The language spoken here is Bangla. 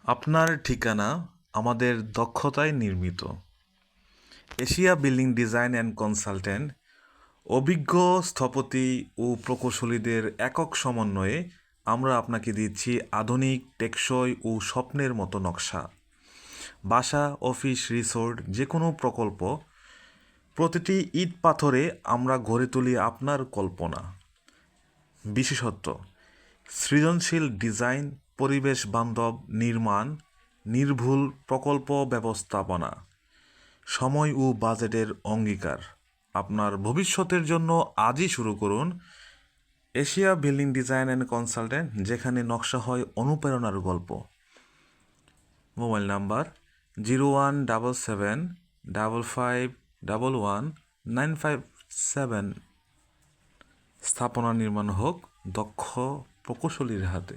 আপনার ঠিকানা আমাদের দক্ষতায় নির্মিত। Asia building design and consultant অভিজ্ঞ স্থপতি ও প্রকৌশলীদের একক সমন্বয়ে আমরা আপনাকে দিচ্ছি আধুনিক, টেকসই ও স্বপ্নের মতো নকশা। বাসা, অফিস, রিসোর্ট, যে কোনো প্রকল্প, প্রতিটি ইট পাথরে আমরা গড়ে তুলি আপনার কল্পনা। বিশেষত্ব: সৃজনশীল ডিজাইন, পরিবেশ বান্ধব নির্মাণ, নির্ভুল প্রকল্প ব্যবস্থাপনা, সময় ও বাজেটের অঙ্গীকার। আপনার ভবিষ্যতের জন্য আজই শুরু করুন Asia building design and consultant, যেখানে নকশা হয় অনুপ্রেরণার গল্প। Mobile number 017755119557। স্থাপনা নির্মাণ হোক দক্ষ প্রকৌশলীর হাতে।